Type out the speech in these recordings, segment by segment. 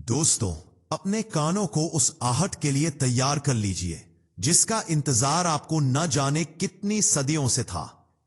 दोस्तों, अपने कानों को उस आहट के लिए तैयार कर लीजिए जिसका इंतजार आपको न जाने कितनी सदियों से था।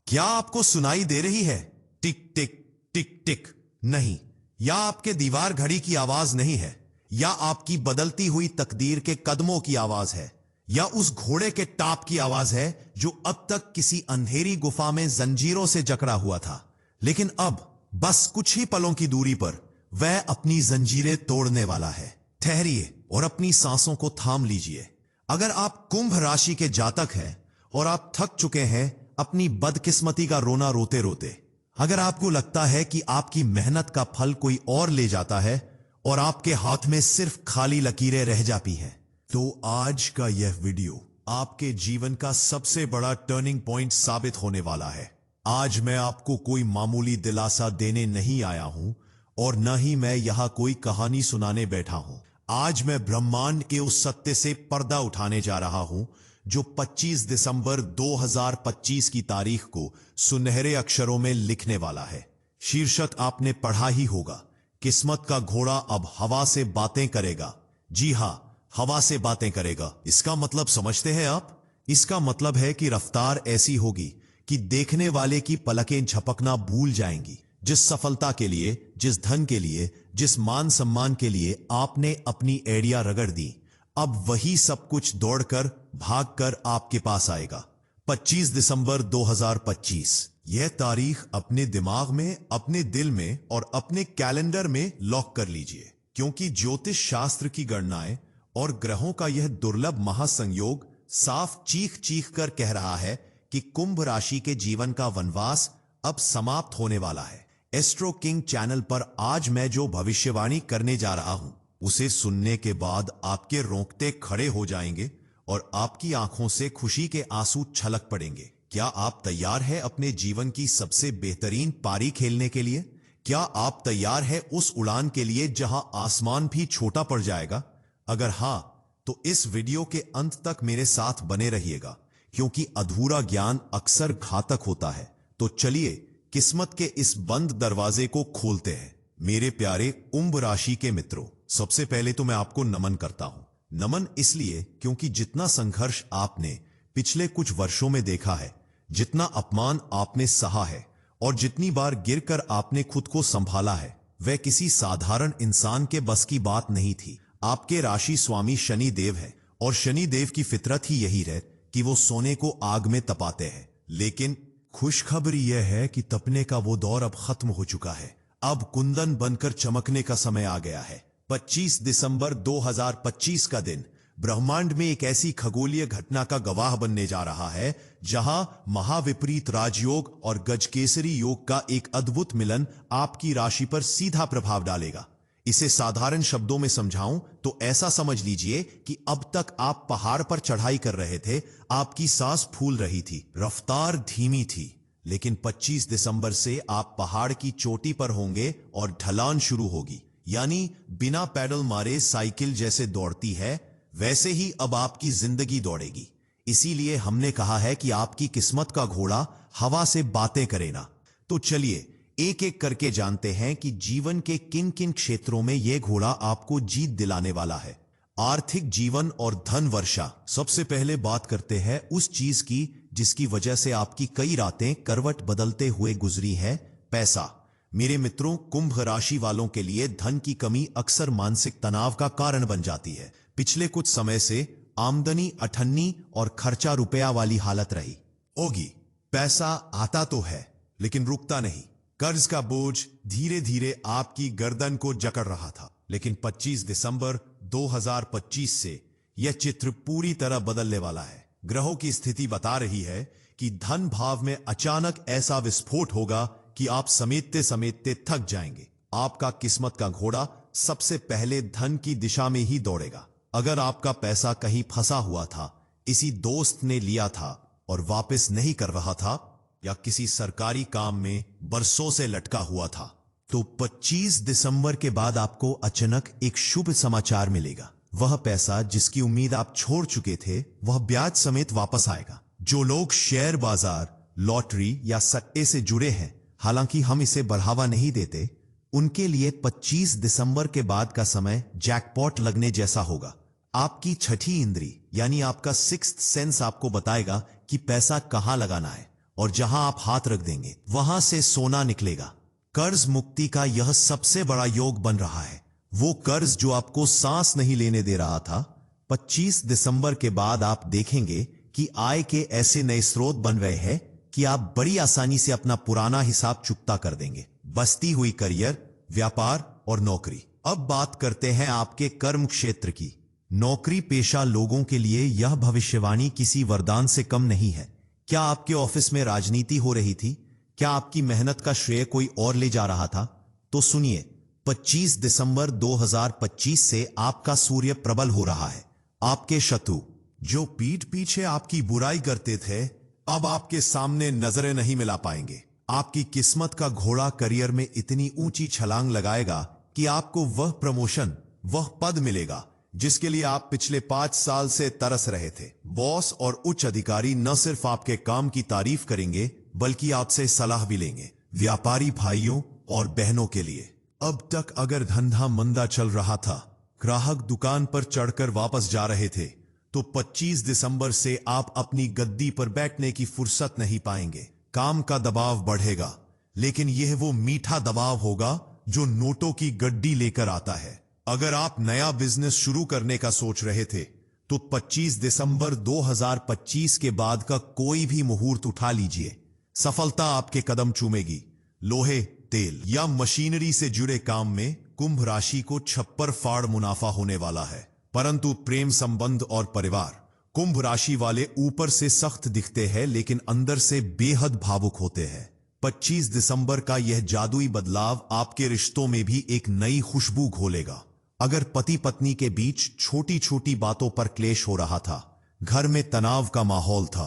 क्या आपको सुनाई दे रही है? टिक टिक टिक टिक? नहीं, या आपके दीवार घड़ी की आवाज नहीं है, या आपकी बदलती हुई तकदीर के कदमों की आवाज है, या उस घोड़े के टाप की आवाज है जो अब तक किसी अंधेरी गुफा में जंजीरों से जकड़ा हुआ था, लेकिन अब बस कुछ ही पलों की दूरी पर वह अपनी जंजीरें तोड़ने वाला है। ठहरिए और अपनी सांसों को थाम लीजिए। अगर आप कुंभ राशि के जातक हैं और आप थक चुके हैं अपनी बदकिस्मती का रोना रोते रोते, अगर आपको लगता है कि आपकी मेहनत का फल कोई और ले जाता है और आपके हाथ में सिर्फ खाली लकीरें रह जाती हैं, तो आज का यह वीडियो आपके जीवन का सबसे बड़ा टर्निंग पॉइंट साबित होने वाला है। आज मैं आपको कोई मामूली दिलासा देने नहीं आया हूं और न ही मैं यहां कोई कहानी सुनाने बैठा हूं। आज मैं ब्रह्मांड के उस सत्य से पर्दा उठाने जा रहा हूं जो 25 दिसंबर 2025 की तारीख को सुनहरे अक्षरों में लिखने वाला है। शीर्षक आपने पढ़ा ही होगा, किस्मत का घोड़ा अब हवा से बातें करेगा। जी हां, हवा से बातें करेगा। इसका मतलब समझते हैं आप? इसका मतलब है कि रफ्तार ऐसी होगी कि देखने वाले की पलकें झपकना भूल जाएंगी। जिस सफलता के लिए, जिस धन के लिए, जिस मान सम्मान के लिए आपने अपनी एड़ियां रगड़ दी, अब वही सब कुछ दौड़कर भागकर आपके पास आएगा। 25 दिसंबर 2025। यह तारीख अपने दिमाग में, अपने दिल में और अपने कैलेंडर में लॉक कर लीजिए, क्योंकि ज्योतिष शास्त्र की गणनाएं और ग्रहों का यह दुर्लभ महासंयोग साफ चीख चीख कर कह रहा है कि कुंभ राशि के जीवन का वनवास अब समाप्त होने वाला है। एस्ट्रो किंग चैनल पर आज मैं जो भविष्यवाणी करने जा रहा हूं, उसे सुनने के बाद आपके रोंगटे खड़े हो जाएंगे और आपकी आंखों से खुशी के आंसू छलक पड़ेंगे। क्या आप तैयार हैं अपने जीवन की सबसे बेहतरीन पारी खेलने के लिए? क्या आप तैयार हैं उस उड़ान के लिए जहां आसमान भी छोटा पड़ जाएगा? अगर हां, तो इस वीडियो के अंत तक मेरे साथ बने रहिएगा, क्योंकि अधूरा ज्ञान अक्सर घातक होता है। तो चलिए किस्मत के इस बंद दरवाजे को खोलते हैं। मेरे प्यारे कुंभ राशि के मित्रों, सबसे पहले तो मैं आपको नमन करता हूं। नमन इसलिए क्योंकि जितना संघर्ष आपने पिछले कुछ वर्षों में देखा है, जितना अपमान आपने सहा है और जितनी बार गिरकर आपने खुद को संभाला है, वह किसी साधारण इंसान के बस की बात नहीं थी। आपके राशि स्वामी शनि देव है और शनि देव की फितरत ही यही है कि वो सोने को आग में तपाते हैं। लेकिन खुशखबरी यह है कि तपने का वो दौर अब खत्म हो चुका है। अब कुंदन बनकर चमकने का समय आ गया है। 25 दिसंबर 2025 का दिन ब्रह्मांड में एक ऐसी खगोलीय घटना का गवाह बनने जा रहा है जहां महाविपरीत राजयोग और गजकेसरी योग का एक अद्भुत मिलन आपकी राशि पर सीधा प्रभाव डालेगा। इसे साधारण शब्दों में समझाऊं तो ऐसा समझ लीजिए कि अब तक आप पहाड़ पर चढ़ाई कर रहे थे, आपकी सांस फूल रही थी, रफ्तार धीमी थी, लेकिन 25 दिसंबर से आप पहाड़ की चोटी पर होंगे और ढलान शुरू होगी। यानी बिना पैडल मारे साइकिल जैसे दौड़ती है, वैसे ही अब आपकी जिंदगी दौड़ेगी। इसीलिए हमने कहा है कि आपकी किस्मत का घोड़ा हवा से बातें करेगा। तो चलिए एक एक करके जानते हैं कि जीवन के किन किन क्षेत्रों में यह घोड़ा आपको जीत दिलाने वाला है। आर्थिक जीवन और धन वर्षा। सबसे पहले बात करते हैं उस चीज की जिसकी वजह से आपकी कई रातें करवट बदलते हुए गुजरी है, पैसा। मेरे मित्रों, कुंभ राशि वालों के लिए धन की कमी अक्सर मानसिक तनाव का कारण बन जाती है। पिछले कुछ समय से आमदनी अठन्नी और खर्चा रुपया वाली हालत रही होगी। पैसा आता तो है लेकिन रुकता नहीं। कर्ज का बोझ धीरे धीरे आपकी गर्दन को जकड़ रहा था, लेकिन 25 दिसंबर 2025 से यह चित्र पूरी तरह बदलने वाला है। ग्रहों की स्थिति बता रही है कि धन भाव में अचानक ऐसा विस्फोट होगा कि आप समेटते समेटते थक जाएंगे। आपका किस्मत का घोड़ा सबसे पहले धन की दिशा में ही दौड़ेगा। अगर आपका पैसा कहीं फंसा हुआ था, किसी दोस्त ने लिया था और वापस नहीं कर रहा था, या किसी सरकारी काम में बरसों से लटका हुआ था, तो 25 दिसंबर के बाद आपको अचानक एक शुभ समाचार मिलेगा। वह पैसा जिसकी उम्मीद आप छोड़ चुके थे, वह ब्याज समेत वापस आएगा। जो लोग शेयर बाजार, लॉटरी या सट्टे से जुड़े हैं, हालांकि हम इसे बढ़ावा नहीं देते, उनके लिए 25 दिसंबर के बाद का समय जैकपॉट लगने जैसा होगा। आपकी छठी इंद्री यानी आपका सिक्स्थ सेंस आपको बताएगा कि पैसा कहां लगाना है, और जहां आप हाथ रख देंगे वहां से सोना निकलेगा। कर्ज मुक्ति का यह सबसे बड़ा योग बन रहा है। वो कर्ज जो आपको सांस नहीं लेने दे रहा था, 25 दिसंबर के बाद आप देखेंगे कि आय के ऐसे नए स्रोत बन रहे हैं कि आप बड़ी आसानी से अपना पुराना हिसाब चुकता कर देंगे। बसती हुई करियर, व्यापार और नौकरी। अब बात करते हैं आपके कर्म क्षेत्र की। नौकरी पेशा लोगों के लिए यह भविष्यवाणी किसी वरदान से कम नहीं है। क्या आपके ऑफिस में राजनीति हो रही थी? क्या आपकी मेहनत का श्रेय कोई और ले जा रहा था? तो सुनिए, 25 दिसंबर 2025 से आपका सूर्य प्रबल हो रहा है। आपके शत्रु जो पीठ पीछे आपकी बुराई करते थे, अब आपके सामने नजरें नहीं मिला पाएंगे। आपकी किस्मत का घोड़ा करियर में इतनी ऊंची छलांग लगाएगा कि आपको वह प्रमोशन, वह पद मिलेगा जिसके लिए आप पिछले 5 साल से तरस रहे थे। बॉस और उच्च अधिकारी न सिर्फ आपके काम की तारीफ करेंगे बल्कि आपसे सलाह भी लेंगे। व्यापारी भाइयों और बहनों के लिए, अब तक अगर धंधा मंदा चल रहा था, ग्राहक दुकान पर चढ़कर वापस जा रहे थे, तो 25 दिसंबर से आप अपनी गद्दी पर बैठने की फुर्सत नहीं पाएंगे। काम का दबाव बढ़ेगा, लेकिन यह वो मीठा दबाव होगा जो नोटों की गड्डी लेकर आता है। अगर आप नया बिजनेस शुरू करने का सोच रहे थे, तो 25 दिसंबर 2025 के बाद का कोई भी मुहूर्त उठा लीजिए। सफलता आपके कदम चूमेगी। लोहे, तेल या मशीनरी से जुड़े काम में कुंभ राशि को छप्पर फाड़ मुनाफा होने वाला है। परंतु प्रेम संबंध और परिवार, कुंभ राशि वाले ऊपर से सख्त दिखते हैं लेकिन अंदर से बेहद भावुक होते हैं। 25 दिसंबर का यह जादुई बदलाव आपके रिश्तों में भी एक नई खुशबू घोलेगा। अगर पति पत्नी के बीच छोटी छोटी बातों पर क्लेश हो रहा था, घर में तनाव का माहौल था,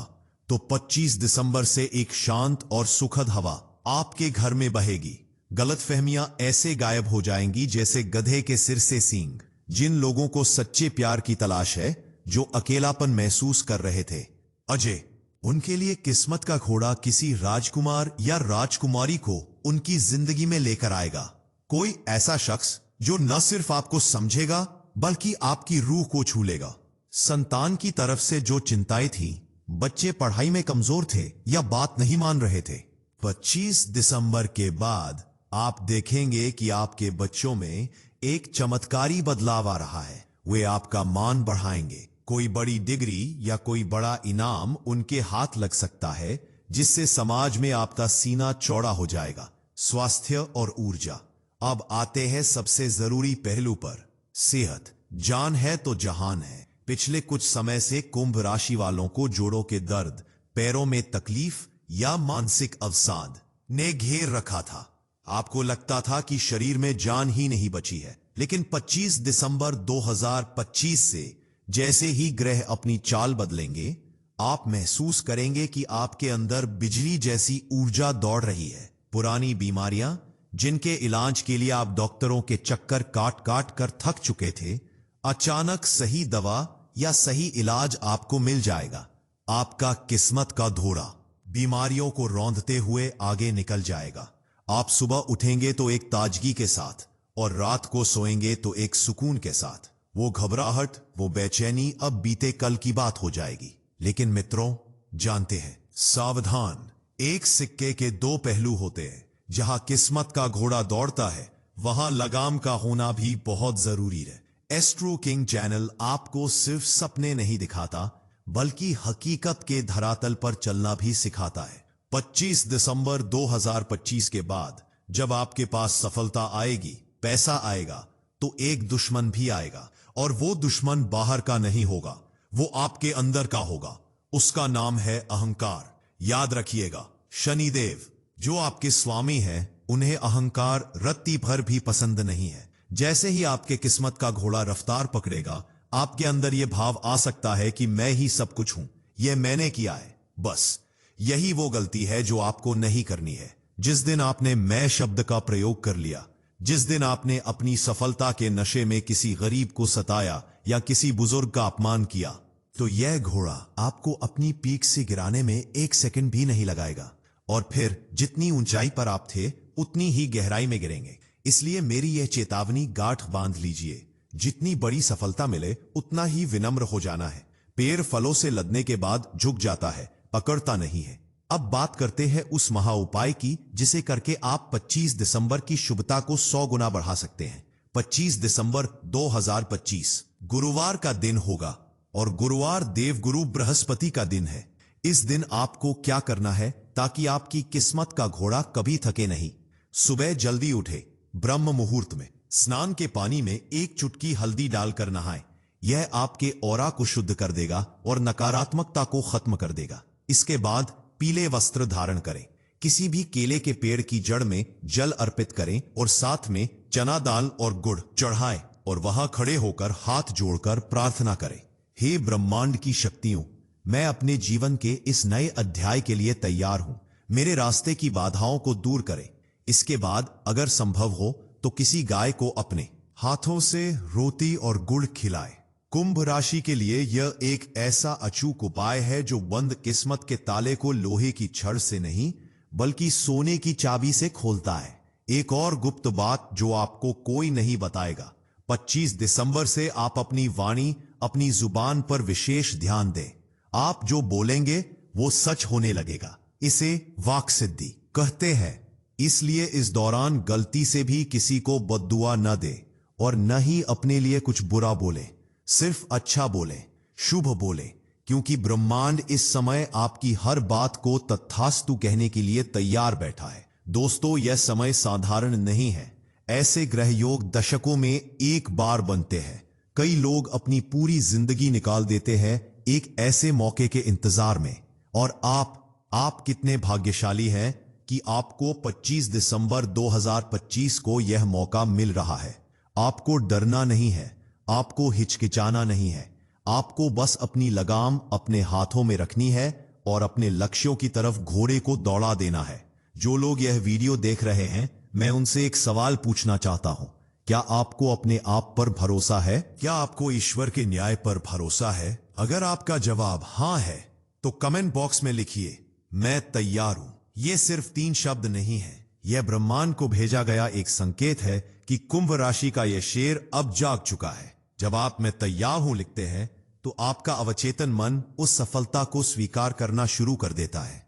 तो 25 दिसंबर से एक शांत और सुखद हवा आपके घर में बहेगी। गलतफहमियां ऐसे गायब हो जाएंगी जैसे गधे के सिर से सींग। जिन लोगों को सच्चे प्यार की तलाश है, जो अकेलापन महसूस कर रहे थे, अजय, उनके लिए किस्मत का घोड़ा किसी राजकुमार या राजकुमारी को उनकी जिंदगी में लेकर आएगा। कोई ऐसा शख्स जो न सिर्फ आपको समझेगा बल्कि आपकी रूह को छू लेगा। संतान की तरफ से जो चिंताएं थी, बच्चे पढ़ाई में कमजोर थे या बात नहीं मान रहे थे, 25 दिसंबर के बाद आप देखेंगे कि आपके बच्चों में एक चमत्कारी बदलाव आ रहा है। वे आपका मान बढ़ाएंगे। कोई बड़ी डिग्री या कोई बड़ा इनाम उनके हाथ लग सकता है, जिससे समाज में आपका सीना चौड़ा हो जाएगा। स्वास्थ्य और ऊर्जा। अब आते हैं सबसे जरूरी पहलू पर, सेहत। जान है तो जहान है। पिछले कुछ समय से कुंभ राशि वालों को जोड़ों के दर्द, पैरों में तकलीफ या मानसिक अवसाद ने घेर रखा था। आपको लगता था कि शरीर में जान ही नहीं बची है, लेकिन 25 दिसंबर 2025 से जैसे ही ग्रह अपनी चाल बदलेंगे, आप महसूस करेंगे कि आपके अंदर बिजली जैसी ऊर्जा दौड़ रही है। पुरानी बीमारियां, जिनके इलाज के लिए आप डॉक्टरों के चक्कर काट काट कर थक चुके थे, अचानक सही दवा या सही इलाज आपको मिल जाएगा। आपका किस्मत का घोड़ा बीमारियों को रौंदते हुए आगे निकल जाएगा। आप सुबह उठेंगे तो एक ताजगी के साथ और रात को सोएंगे तो एक सुकून के साथ। वो घबराहट, वो बेचैनी अब बीते कल की बात हो जाएगी। लेकिन मित्रों, जानते हैं, सावधान, एक सिक्के के दो पहलू होते हैं। जहां किस्मत का घोड़ा दौड़ता है, वहां लगाम का होना भी बहुत जरूरी है। एस्ट्रो किंग चैनल आपको सिर्फ सपने नहीं दिखाता, बल्कि हकीकत के धरातल पर चलना भी सिखाता है। 25 दिसंबर 2025 के बाद जब आपके पास सफलता आएगी, पैसा आएगा, तो एक दुश्मन भी आएगा। और वो दुश्मन बाहर का नहीं होगा, वो आपके अंदर का होगा। उसका नाम है अहंकार। याद रखिएगा, शनिदेव जो आपके स्वामी हैं, उन्हें अहंकार रत्ती भर भी पसंद नहीं है। जैसे ही आपके किस्मत का घोड़ा रफ्तार पकड़ेगा, आपके अंदर यह भाव आ सकता है कि मैं ही सब कुछ हूं, यह मैंने किया है। बस यही वो गलती है जो आपको नहीं करनी है। जिस दिन आपने मैं शब्द का प्रयोग कर लिया, जिस दिन आपने अपनी सफलता के नशे में किसी गरीब को सताया या किसी बुजुर्ग का अपमान किया, तो यह घोड़ा आपको अपनी पीठ से गिराने में 1 सेकंड भी नहीं लगाएगा। और फिर जितनी ऊंचाई पर आप थे, उतनी ही गहराई में गिरेंगे। इसलिए मेरी यह चेतावनी गांठ बांध लीजिए, जितनी बड़ी सफलता मिले उतना ही विनम्र हो जाना है। पेड़ फलों से लदने के बाद झुक जाता है, पकड़ता नहीं है। अब बात करते हैं उस महा उपाय की जिसे करके आप 25 दिसंबर की शुभता को 100 गुना बढ़ा सकते हैं। 25 दिसंबर 2025 गुरुवार का दिन होगा और गुरुवार देवगुरु बृहस्पति का दिन है। इस दिन आपको क्या करना है ताकि आपकी किस्मत का घोड़ा कभी थके नहीं? सुबह जल्दी उठे, ब्रह्म मुहूर्त में स्नान के पानी में 1 चुटकी हल्दी डालकर नहाएं। यह आपके ऑरा को शुद्ध कर देगा और नकारात्मकता को खत्म कर देगा। इसके बाद पीले वस्त्र धारण करें, किसी भी केले के पेड़ की जड़ में जल अर्पित करें और साथ में चना दाल और गुड़ चढ़ाएं और वहां खड़े होकर हाथ जोड़कर प्रार्थना करें, हे ब्रह्मांड की शक्तियों, मैं अपने जीवन के इस नए अध्याय के लिए तैयार हूं। मेरे रास्ते की बाधाओं को दूर करें। इसके बाद अगर संभव हो तो किसी गाय को अपने हाथों से रोटी और गुड़ खिलाएं। कुंभ राशि के लिए यह एक ऐसा अचूक उपाय है जो बंद किस्मत के ताले को लोहे की छड़ से नहीं बल्कि सोने की चाबी से खोलता है। एक और गुप्त बात जो आपको कोई नहीं बताएगा, 25 दिसंबर से आप अपनी वाणी, अपनी जुबान पर विशेष ध्यान दें। आप जो बोलेंगे वो सच होने लगेगा। इसे वाक सिद्धि कहते हैं। इसलिए इस दौरान गलती से भी किसी को बद्दुआ न दे और न ही अपने लिए कुछ बुरा बोले। सिर्फ अच्छा बोले, शुभ बोले, क्योंकि ब्रह्मांड इस समय आपकी हर बात को तथास्तु कहने के लिए तैयार बैठा है। दोस्तों, यह समय साधारण नहीं है। ऐसे ग्रह योग दशकों में एक बार बनते हैं। कई लोग अपनी पूरी जिंदगी निकाल देते हैं एक ऐसे मौके के इंतजार में, और आप कितने भाग्यशाली हैं कि आपको 25 दिसंबर 2025 को यह मौका मिल रहा है। आपको डरना नहीं है, आपको हिचकिचाना नहीं है। आपको बस अपनी लगाम अपने हाथों में रखनी है और अपने लक्ष्यों की तरफ घोड़े को दौड़ा देना है। जो लोग यह वीडियो देख रहे हैं, मैं उनसे एक सवाल पूछना चाहता हूं। क्या आपको अपने आप पर भरोसा है? क्या आपको ईश्वर के न्याय पर भरोसा है? अगर आपका जवाब हां है तो कमेंट बॉक्स में लिखिए, मैं तैयार हूं। यह सिर्फ 3 शब्द नहीं है, यह ब्रह्मांड को भेजा गया एक संकेत है कि कुंभ राशि का यह शेर अब जाग चुका है। जब आप मैं तैयार हूं लिखते हैं तो आपका अवचेतन मन उस सफलता को स्वीकार करना शुरू कर देता है।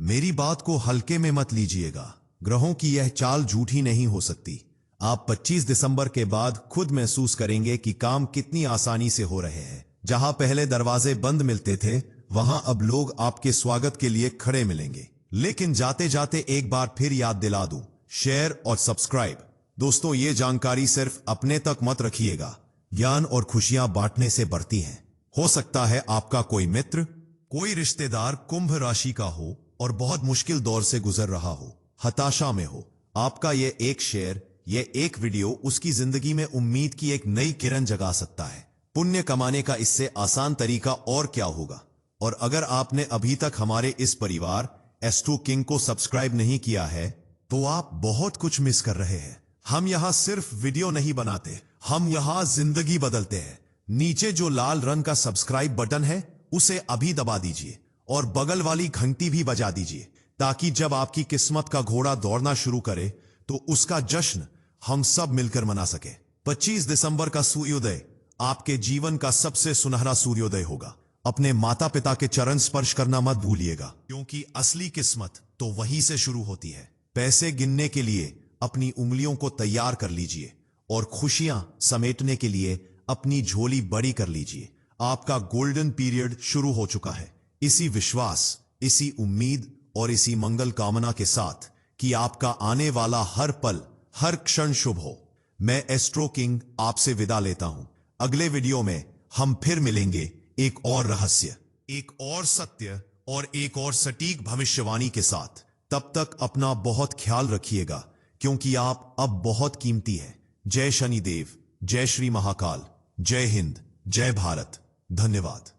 मेरी बात को हल्के में मत लीजिएगा। ग्रहों की यह चाल झूठी नहीं हो सकती। आप 25 दिसंबर के बाद खुद महसूस करेंगे कि काम कितनी आसानी से हो रहे हैं। जहां पहले दरवाजे बंद मिलते थे, वहां अब लोग आपके स्वागत के लिए खड़े मिलेंगे। लेकिन जाते जाते एक बार फिर याद दिला दूं, शेयर और सब्सक्राइब। दोस्तों, ये जानकारी सिर्फ अपने तक मत रखिएगा। ज्ञान और खुशियां बांटने से बढ़ती हैं। हो सकता है आपका कोई मित्र, कोई रिश्तेदार कुंभ राशि का हो और बहुत मुश्किल दौर से गुजर रहा हो, हताशा में हो। आपका यह एक शेयर, यह एक वीडियो उसकी जिंदगी में उम्मीद की एक नई किरण जगा सकता है। पुण्य कमाने का इससे आसान तरीका और क्या होगा? और अगर आपने अभी तक हमारे इस परिवार एस्ट्रो किंग को सब्सक्राइब नहीं किया है तो आप बहुत कुछ मिस कर रहे हैं। हम यहां सिर्फ वीडियो नहीं बनाते, हम यहां जिंदगी बदलते हैं। नीचे जो लाल रंग का सब्सक्राइब बटन है उसे अभी दबा दीजिए और बगल वाली घंटी भी बजा दीजिए, ताकि जब आपकी किस्मत का घोड़ा दौड़ना शुरू करे तो उसका जश्न हम सब मिलकर मना सके। 25 दिसंबर का सूर्योदय आपके जीवन का सबसे सुनहरा सूर्योदय होगा। अपने माता पिता के चरण स्पर्श करना मत भूलिएगा, क्योंकि असली किस्मत तो वहीं से शुरू होती है। पैसे गिनने के लिए अपनी उंगलियों को तैयार कर लीजिए और खुशियां समेटने के लिए अपनी झोली बड़ी कर लीजिए। आपका गोल्डन पीरियड शुरू हो चुका है। इसी विश्वास, इसी उम्मीद और इसी मंगल कामना के साथ कि आपका आने वाला हर पल, हर क्षण शुभ हो, मैं एस्ट्रो किंग आपसे विदा लेता हूं। अगले वीडियो में हम फिर मिलेंगे एक और रहस्य, एक और सत्य और एक और सटीक भविष्यवाणी के साथ। तब तक अपना बहुत ख्याल रखिएगा, क्योंकि आप अब बहुत कीमती हैं। जय शनिदेव, जय श्री महाकाल, जय हिंद, जय भारत। धन्यवाद।